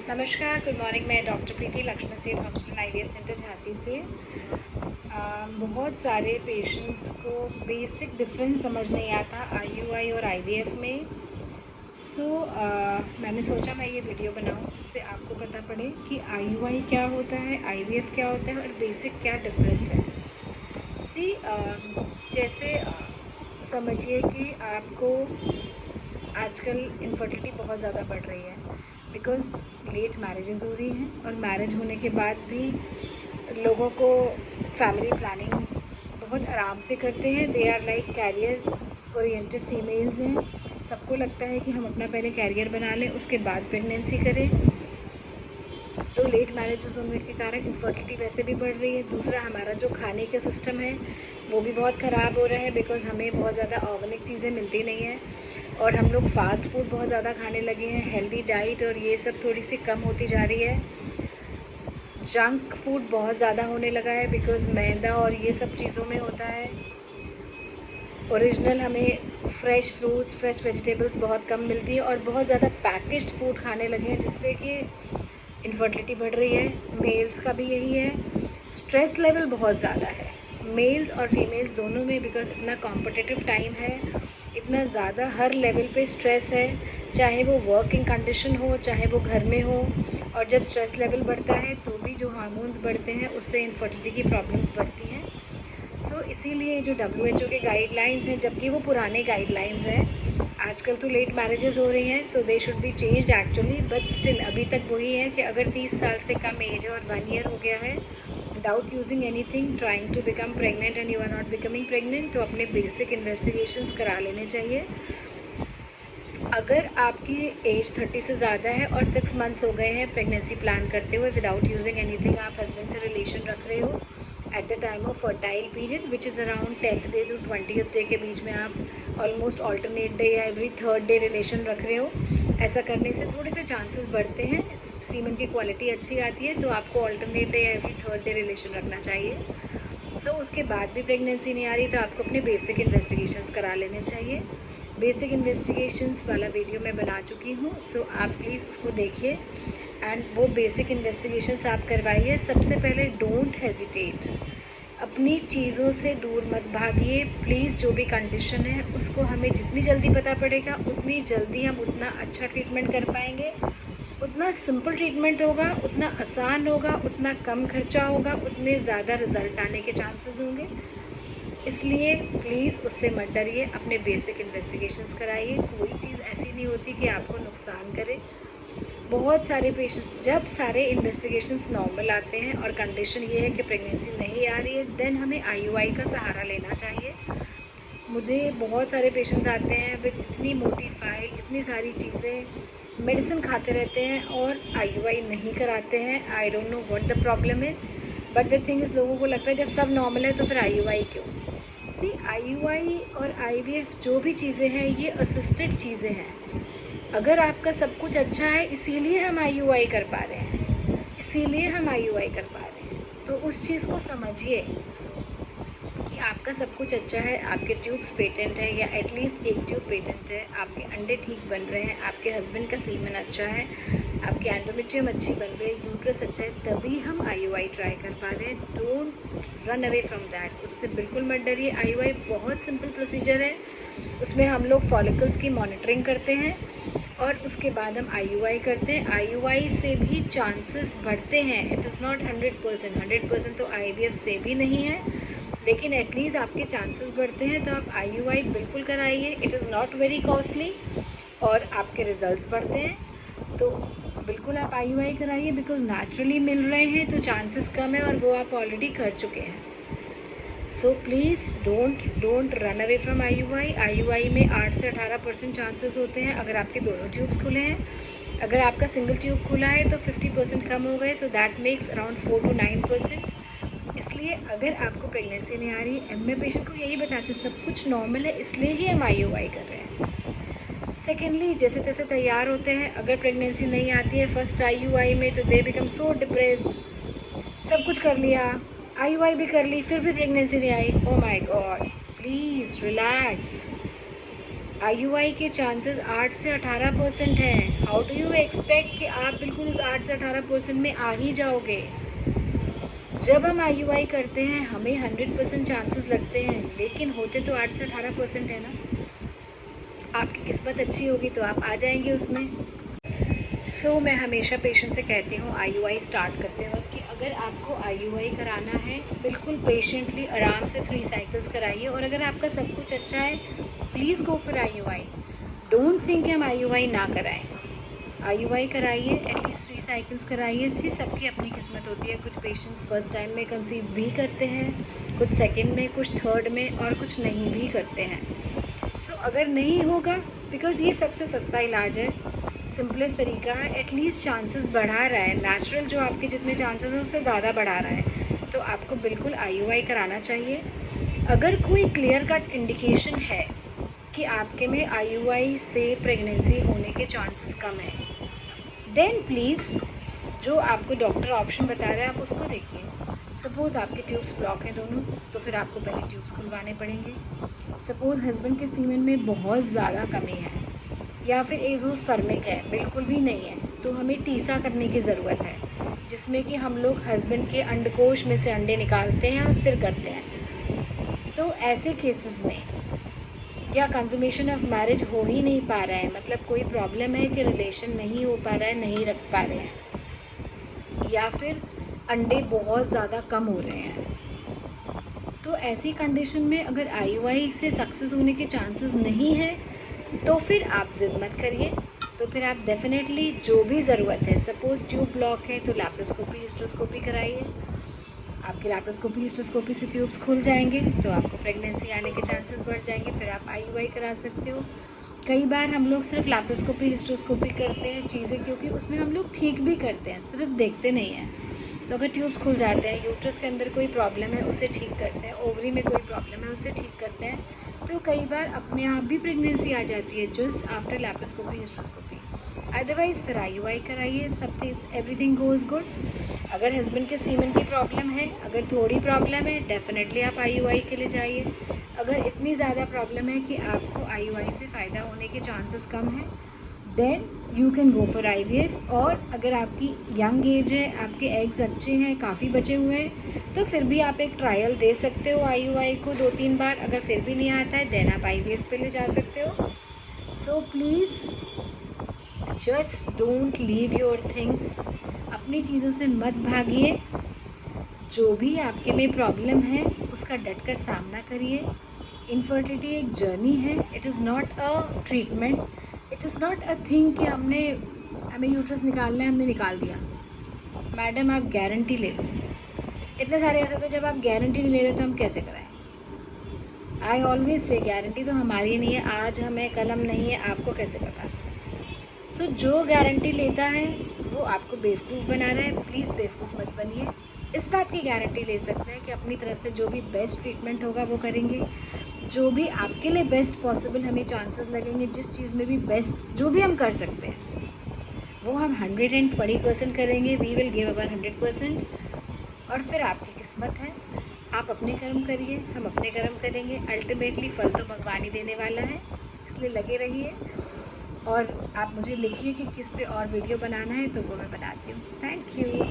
नमस्कार, good morning. मैं doctor प्रीति लक्ष्मण सेठ हॉस्पिटल आईवीएफ सेंटर झांसी से। बहुत सारे पेशेंट्स को बेसिक डिफरेंस समझ नहीं आता आईयूआई और आईवीएफ में। मैंने सोचा मैं ये वीडियो बनाऊं जिससे आपको पता पड़े कि आईयूआई क्या होता है, आईवीएफ क्या होता है और बेसिक क्या डिफरेंस है। जैसे समझिए कि आपको आजकल इनफर्टिलिटी बहुत ज़्यादा बढ़ रही है बिकॉज़ लेट मैरिजेस हो रही हैं और मैरिज होने के बाद भी लोगों को फैमिली प्लानिंग बहुत आराम से करते हैं। They are like career oriented females हैं। सबको लगता है कि हम अपना पहले कैरियर बना लें, उसके बाद प्रेगनेंसी करें। तो लेट मैरिजेस होने के कारण इनफर्टिलिटी वैसे भी बढ़ रही है। दूसरा, हमारा जो खाने का सिस्टम है वो भी बहुत ख़राब हो रहा है बिकॉज़ हमें बहुत ज़्यादा ऑर्गेनिक चीज़ें मिलती नहीं हैं और हम लोग फास्ट फूड बहुत ज़्यादा खाने लगे हैं। हेल्दी डाइट और ये सब थोड़ी सी कम होती जा रही है। जंक फूड बहुत ज़्यादा होने लगा है बिकॉज़ मैदा और ये सब चीज़ों में होता है। ओरिजिनल हमें फ्रेश फ्रूट्स, फ्रेश वेजिटेबल्स बहुत कम मिलती है और बहुत ज़्यादा पैकेज्ड फूड खाने लगे हैं जिससे कि इनफर्टिलिटी बढ़ रही है। मेल्स का भी यही है। स्ट्रेस लेवल बहुत ज़्यादा है मेल्स और फीमेल्स दोनों में बिकॉज़ इतना कॉम्पिटिटिव टाइम है, इतना ज़्यादा हर लेवल पे स्ट्रेस है, चाहे वो वर्किंग कंडीशन हो, चाहे वो घर में हो। और जब स्ट्रेस लेवल बढ़ता है तो भी जो हार्मोन्स बढ़ते हैं उससे इनफर्टिलिटी की प्रॉब्लम्स बढ़ती हैं। इसीलिए जो WHO के गाइडलाइंस हैं, जबकि वो पुराने गाइडलाइंस हैं, आजकल तो लेट मैरिजेस हो रही हैं तो they should be changed actually, but still अभी तक वही है कि अगर 30 साल से कम एज है और 1 ईयर हो गया है without using anything, trying to become pregnant and you are not becoming pregnant, तो अपने बेसिक इन्वेस्टिगेशंस करा लेने चाहिए। अगर आपकी एज 30 से ज़्यादा है और 6 मंथ्स हो गए हैं प्रेगनेंसी प्लान करते हुए विदाउट यूजिंग एनीथिंग, आप हस्बैंड से रिलेशन रख रहे हो at the time of fertile period which is around 10th day to 20th day के बीच में, आप ऑलमोस्ट ऑल्टरनेट डे या एवरी 3rd डे रिलेशन रख रहे हो, ऐसा करने से थोड़े से चांसेस बढ़ते हैं, सीमन की क्वालिटी अच्छी आती है। तो आपको ऑल्टरनेट डे या एवरी 3rd डे रिलेशन रखना चाहिए। उसके बाद भी प्रेगनेंसी नहीं आ रही तो आपको अपने बेसिक इन्वेस्टिगेशंस करा लेने चाहिए। बेसिक इन्वेस्टिगेशंस वाला वीडियो मैं बना चुकी हूँ, आप प्लीज़ उसको देखिए एंड वो बेसिक इन्वेस्टिगेशंस आप करवाइए। सबसे पहले डोंट हेजिटेट, अपनी चीज़ों से दूर मत भागिए प्लीज़। जो भी कंडीशन है उसको हमें जितनी जल्दी पता पड़ेगा उतनी जल्दी हम उतना अच्छा ट्रीटमेंट कर पाएंगे, उतना सिंपल ट्रीटमेंट होगा, उतना आसान होगा, उतना कम खर्चा होगा, उतने ज़्यादा रिज़ल्ट आने के चांसेस होंगे। इसलिए प्लीज़ उससे मत डरिए, अपने बेसिक इन्वेस्टिगेशंस कराइए। कोई चीज़ ऐसी नहीं होती कि आपको नुकसान करे। बहुत सारे पेशेंट्स, जब सारे इन्वेस्टिगेशंस नॉर्मल आते हैं और कंडीशन ये है कि प्रेगनेंसी नहीं आ रही है, देन हमें आईयूआई का सहारा लेना चाहिए। मुझे बहुत सारे पेशेंट्स आते हैं विद इतनी मोटी फाइल, इतनी सारी चीज़ें, मेडिसिन खाते रहते हैं और आईयूआई नहीं कराते हैं। I don't know what the problem is, but the thing is, लोगों को लगता है जब सब नॉर्मल है तो फिर आईयूआई क्यों। आईयूआई और आईवीएफ जो भी चीज़ें हैं ये असिस्टेड चीज़ें हैं। अगर आपका सब कुछ अच्छा है इसीलिए हम आईयूआई कर पा रहे हैं, इसीलिए हम आईयूआई कर पा रहे हैं। तो उस चीज़ को समझिए कि आपका सब कुछ अच्छा है, आपके ट्यूब्स पेटेंट है या एटलीस्ट एक ट्यूब पेटेंट है, आपके अंडे ठीक बन रहे हैं, आपके हस्बैंड का सीमन अच्छा है, आपकी एंडोमेट्रियम अच्छी बन रही है, यूट्रस अच्छा है, तभी हम आईयूआई ट्राई कर पा रहे हैं। Don't run away from that, उससे बिल्कुल मत डरिए। आईयूआई बहुत सिंपल प्रोसीजर है, उसमें हम लोग फॉलिकल्स की मॉनिटरिंग करते हैं और उसके बाद हम आईयूआई करते हैं। आईयूआई से भी चांसेस बढ़ते हैं, इट इज़ नॉट 100%, 100% तो आईवीएफ से भी नहीं है, लेकिन एटलीस्ट आपके चांसेस बढ़ते हैं। तो आप आईयूआई बिल्कुल कराइए, it is not very costly और आपके रिजल्ट्स बढ़ते हैं। तो बिल्कुल आप आईयूआई कराइए बिकॉज नेचुरली मिल रहे हैं तो चांसेस कम है और वो आप ऑलरेडी कर चुके हैं। Please don't run away from IUI. IUI में 8 से 18% चांसेस होते हैं अगर आपके दोनों ट्यूब्स खुले हैं। अगर आपका सिंगल ट्यूब खुला है तो 50% कम हो गए, दैट मेक्स अराउंड 4 to 9%। इसलिए अगर आपको प्रेगनेंसी नहीं आ रही, मैं पेशेंट को यही बताती हूँ सब कुछ नॉर्मल है इसलिए ही हम आईयूआई कर रहे हैं। सेकेंडली, जैसे तैसे तैयार होते हैं, अगर प्रेगनेंसी नहीं आती है फर्स्ट आईयूआई में तो दे बिकम सो डिप्रेस्ड, सब कुछ कर लिया, आईयूआई भी कर ली, फिर भी प्रेगनेंसी नहीं आई। Oh my god, please relax. IUI के चांसेस 8 से 18% हैं। हाउ डू यू एक्सपेक्ट कि आप बिल्कुल उस 8 से 18% में आ ही जाओगे। जब हम IUI करते हैं हमें 100% चांसेस लगते हैं, लेकिन होते तो 8 से 18% है ना। आपकी किस्मत अच्छी होगी तो आप आ जाएंगे उसमें। मैं हमेशा पेशेंट से कहती हूँ IUI स्टार्ट करते वक्त कि अगर आपको IUI कराना है बिल्कुल पेशेंटली आराम से 3 साइकिल्स कराइए, और अगर आपका सब कुछ अच्छा है please go for IUI। Don't think हम IUI ना कराएं। IUI कराइए, एटलीस्ट 3 साइकिल्स कराइए। इसकी सबकी अपनी किस्मत होती है। कुछ पेशेंट्स फर्स्ट टाइम में कंसीव भी करते हैं, कुछ सेकेंड में, कुछ थर्ड में, और कुछ नहीं भी करते हैं। अगर नहीं होगा, बिकॉज ये सबसे सस्ता इलाज है, सिंपलेस्ट तरीका है, एटलीस्ट चांसेस बढ़ा रहा है, नेचुरल जो आपके जितने चांसेस हैं उससे ज़्यादा बढ़ा रहा है, तो आपको बिल्कुल IUI कराना चाहिए। अगर कोई क्लियर कट इंडिकेशन है कि आपके में IUI से प्रेगनेंसी होने के चांसेस कम हैं, देन प्लीज़ जो आपको डॉक्टर ऑप्शन बता रहा है आप उसको देखिए। सपोज़ आपके ट्यूब्स ब्लॉक हैं दोनों, तो फिर आपको पहले ट्यूब्स खुलवाने पड़ेंगे। सपोज़ हस्बैंड के सीमेन में बहुत ज़्यादा कमी है, या फिर एज़ोस्पर्मिक है, बिल्कुल भी नहीं है, तो हमें टीसा करने की ज़रूरत है, जिसमें कि हम लोग हस्बैंड के अंडकोश में से अंडे निकालते हैं और फिर करते हैं। तो ऐसे केसेस में, या कंज्यूमेशन ऑफ मैरिज हो ही नहीं पा रहा है, मतलब कोई प्रॉब्लम है कि रिलेशन नहीं हो पा रहा है, नहीं रख पा रहे हैं, या फिर अंडे बहुत ज़्यादा कम हो रहे हैं, तो ऐसी कंडीशन में अगर IUI से सक्सेस होने के चांसेस नहीं है तो फिर आप ज़िद मत करिए। तो फिर आप डेफिनेटली जो भी ज़रूरत है, सपोज़ ट्यूब ब्लॉक है तो लैप्रोस्कोपी हिस्ट्रोस्कोपी कराइए। आपकी लैप्रोस्कोपी हिस्ट्रोस्कोपी से ट्यूब्स खुल जाएंगे तो आपको प्रेगनेंसी आने के चांसेस बढ़ जाएंगे, फिर आप IUI करा सकते हो। कई बार हम लोग सिर्फ लैप्रोस्कोपी हिस्ट्रोस्कोपी करते हैं चीज़ें, क्योंकि उसमें हम लोग ठीक भी करते हैं, सिर्फ देखते नहीं हैं। तो अगर ट्यूब्स खुल जाते हैं, यूट्रस के अंदर कोई प्रॉब्लम है उसे ठीक करते हैं, ओवरी में कोई प्रॉब्लम है उसे ठीक करते हैं, तो कई बार अपने आप भी प्रेगनेंसी आ जाती है just after laparoscopy hysteroscopy. Otherwise फिर IUI कराइए, सब एवरीथिंग गोज़ गुड। अगर हस्बैंड के सीमन की प्रॉब्लम है, अगर थोड़ी प्रॉब्लम है, डेफिनेटली आप IUI के लिए जाइए। अगर इतनी ज़्यादा प्रॉब्लम है कि आपको IUI से फ़ायदा होने के चांसेस कम हैं, then you can go for IVF। और अगर आपकी यंग एज है, आपके एग्स अच्छे हैं, काफ़ी बचे हुए हैं, तो फिर भी आप एक ट्रायल दे सकते हो IUI को 2-3 बार। अगर फिर भी नहीं आता है देन आप IVF पे ले जा सकते हो। So please just don't leave your things, अपनी चीज़ों से मत भागिए। जो भी आपके में प्रॉब्लम है उसका डटकर सामना करिए। इनफर्टिलिटी एक जर्नी है, it is not a treatment, it is not a thing कि हमें यूट्रस निकालना है, हमने निकाल दिया। मैडम आप गारंटी ले लो। इतने सारे ऐसे तो जब आप गारंटी नहीं ले रहे तो हम कैसे कराएं। आई ऑलवेज से गारंटी तो हमारी नहीं है, आज हमें कल हम नहीं है, आपको कैसे पता। जो गारंटी लेता है वो आपको बेवकूफ़ बना रहा है, प्लीज़ बेवकूफ़ मत बनिए। इस बात की गारंटी ले सकते हैं कि अपनी तरफ से जो भी बेस्ट ट्रीटमेंट होगा वो करेंगे, जो भी आपके लिए बेस्ट पॉसिबल हमें चांसेस लगेंगे, जिस चीज़ में भी बेस्ट जो भी हम कर सकते हैं वो हम 120% करेंगे। We will give our 100%। और फिर आपकी किस्मत है, आप अपने कर्म करिए, हम अपने कर्म करेंगे। अल्टीमेटली फल तो भगवान ही देने वाला है, इसलिए लगे रहिए। और आप मुझे लिखिए कि किस पे और वीडियो बनाना है तो वो मैं बनाती हूँ। Thank you.